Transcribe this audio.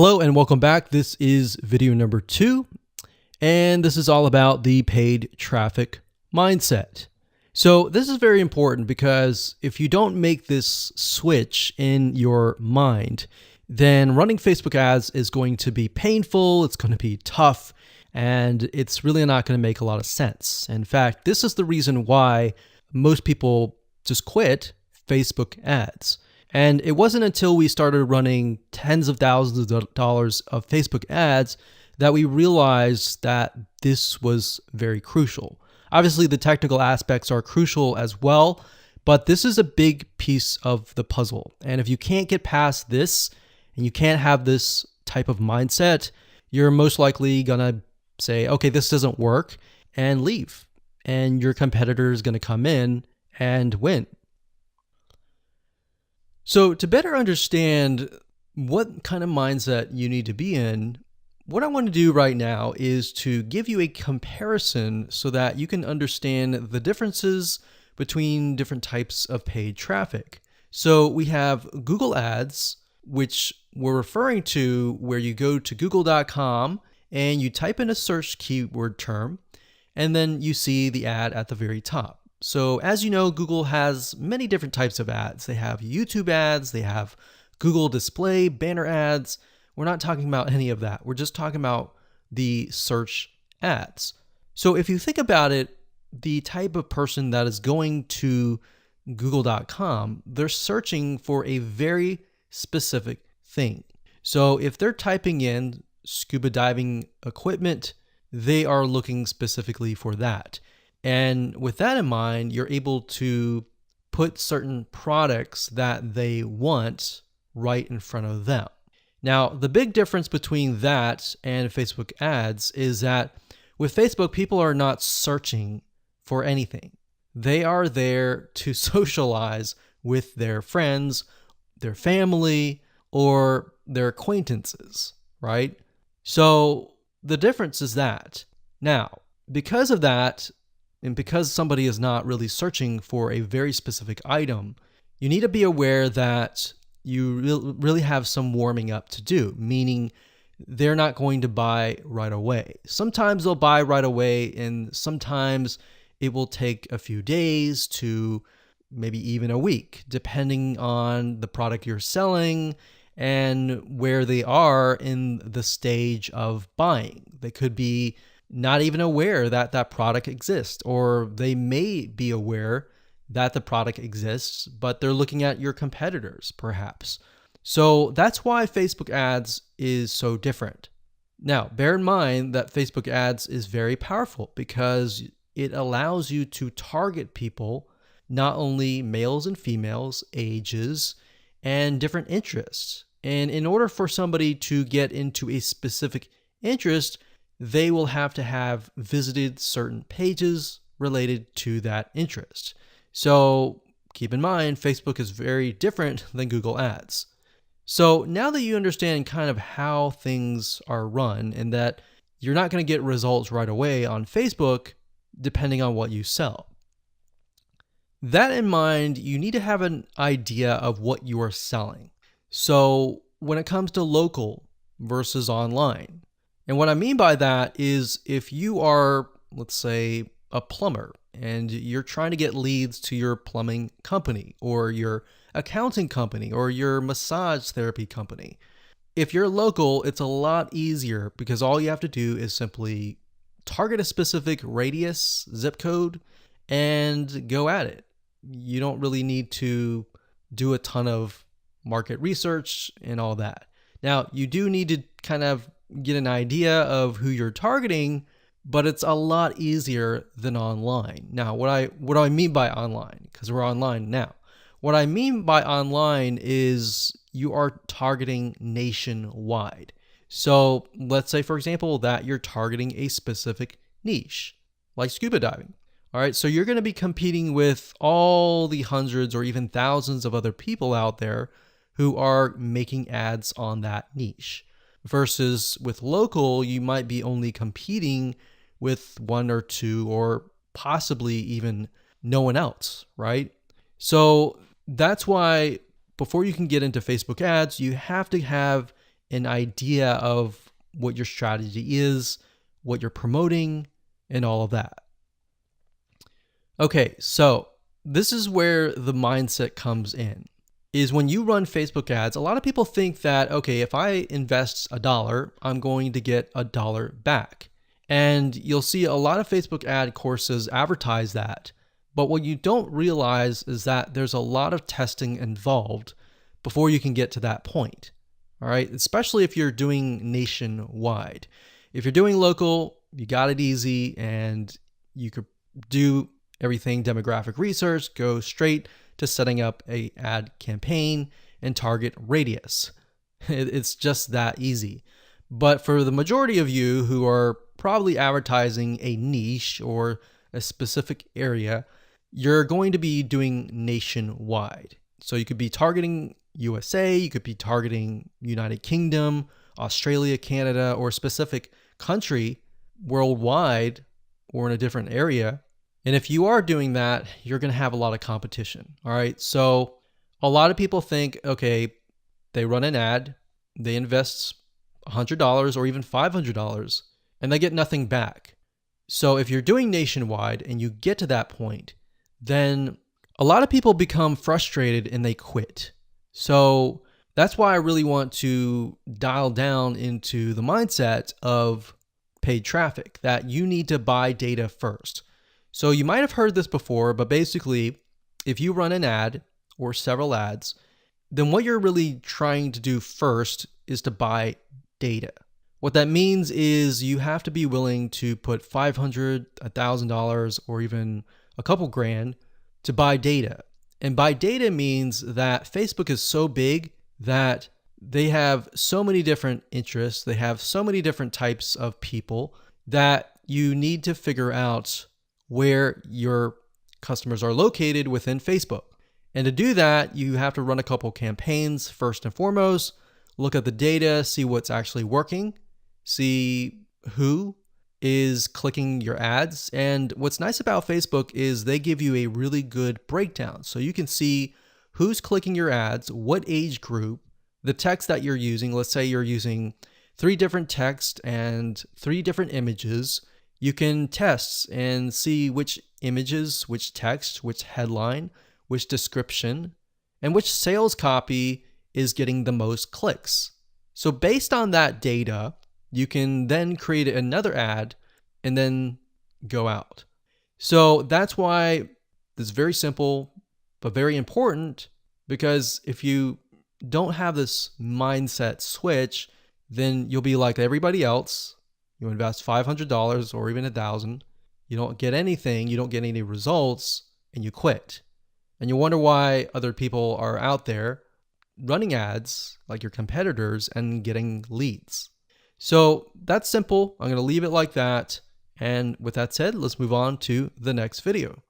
Hello and welcome back. This is video number 2, and this is all about the paid traffic mindset. So this is very important because if you don't make this switch in your mind, then running Facebook ads is going to be painful, it's going to be tough, and it's really not going to make a lot of sense. In fact, this is the reason why most people just quit Facebook ads. And it wasn't until we started running tens of thousands of dollars of Facebook ads that we realized that this was very crucial. Obviously, the technical aspects are crucial as well, but this is a big piece of the puzzle. And if you can't get past this and you can't have this type of mindset, you're most likely going to say, okay, this doesn't work, and leave. And your competitor is going to come in and win. So to better understand what kind of mindset you need to be in, what I want to do right now is to give you a comparison so that you can understand the differences between different types of paid traffic. So we have Google Ads, which we're referring to where you go to google.com and you type in a search keyword term, and then you see the ad at the very top. So as you know, Google has many different types of ads. They have YouTube ads, they have Google display, banner ads. We're not talking about any of that. We're just talking about the search ads. So if you think about it, the type of person that is going to google.com, they're searching for a very specific thing. So if they're typing in scuba diving equipment, they are looking specifically for that. And with that in mind, you're able to put certain products that they want right in front of them. Now, the big difference between that and Facebook ads is that with Facebook, people are not searching for anything. They are there to socialize with their friends, their family, or their acquaintances, right? So the difference is that. Now, because of that, and because somebody is not really searching for a very specific item, you need to be aware that you really have some warming up to do, meaning they're not going to buy right away. Sometimes they'll buy right away, and sometimes it will take a few days to maybe even a week, depending on the product you're selling and where they are in the stage of buying. They could be not even aware that that product exists, or they may be aware that the product exists, but they're looking at your competitors perhaps. So that's why Facebook ads is so different. Now, bear in mind that Facebook ads is very powerful because it allows you to target people, not only males and females, ages, and different interests. And in order for somebody to get into a specific interest, they will have to have visited certain pages related to that interest. So keep in mind, Facebook is very different than Google Ads. So now that you understand kind of how things are run and that you're not going to get results right away on Facebook, depending on what you sell. That in mind, you need to have an idea of what you are selling. So when it comes to local versus online, and what I mean by that is if you are, let's say, a plumber and you're trying to get leads to your plumbing company or your accounting company or your massage therapy company, if you're local, it's a lot easier because all you have to do is simply target a specific radius, zip code, and go at it. You don't really need to do a ton of market research and all that. Now, you do need to kind of get an idea of who you're targeting, but it's a lot easier than online. Now, what do I mean by online? Because we're online now. What I mean by online is you are targeting nationwide. So let's say, for example, that you're targeting a specific niche, like scuba diving. All right, so you're going to be competing with all the hundreds or even thousands of other people out there who are making ads on that niche. Versus with local, you might be only competing with one or two or possibly even no one else, right? So that's why before you can get into Facebook ads, you have to have an idea of what your strategy is, what you're promoting, and all of that. Okay, so this is where the mindset comes in. Is when you run Facebook ads, a lot of people think that, okay, if I invest $1, I'm going to get $1 back. And you'll see a lot of Facebook ad courses advertise that. But what you don't realize is that there's a lot of testing involved before you can get to that point. All right, especially if you're doing nationwide. If you're doing local, you got it easy and you could do everything demographic research, go straight to setting up a ad campaign and target radius. It's just that easy. But for the majority of you who are probably advertising a niche or a specific area, you're going to be doing nationwide. So you could be targeting USA, you could be targeting United Kingdom, Australia, Canada, or a specific country worldwide or in a different area. And if you are doing that, you're going to have a lot of competition. All right. So a lot of people think, okay, they run an ad, they invest $100 or even $500, and they get nothing back. So if you're doing nationwide and you get to that point, then a lot of people become frustrated and they quit. So that's why I really want to dial down into the mindset of paid traffic, that you need to buy data first. So you might have heard this before, but basically, if you run an ad or several ads, then what you're really trying to do first is to buy data. What that means is you have to be willing to put $500, $1,000, or even a couple grand to buy data. And buy data means that Facebook is so big that they have so many different interests, they have so many different types of people that you need to figure out where your customers are located within Facebook. And to do that, you have to run a couple campaigns first and foremost, look at the data, see what's actually working, see who is clicking your ads. And what's nice about Facebook is they give you a really good breakdown. So you can see who's clicking your ads, what age group, the text that you're using. Let's say you're using 3 different texts and 3 different images. You can test and see which images, which text, which headline, which description, and which sales copy is getting the most clicks. So based on that data, you can then create another ad and then go out. So that's why this is very simple, but very important, because if you don't have this mindset switch, then you'll be like everybody else. You invest $500 or even $1,000. You don't get anything. You don't get any results and you quit. And you wonder why other people are out there running ads like your competitors and getting leads. So that's simple. I'm going to leave it like that. And with that said, let's move on to the next video.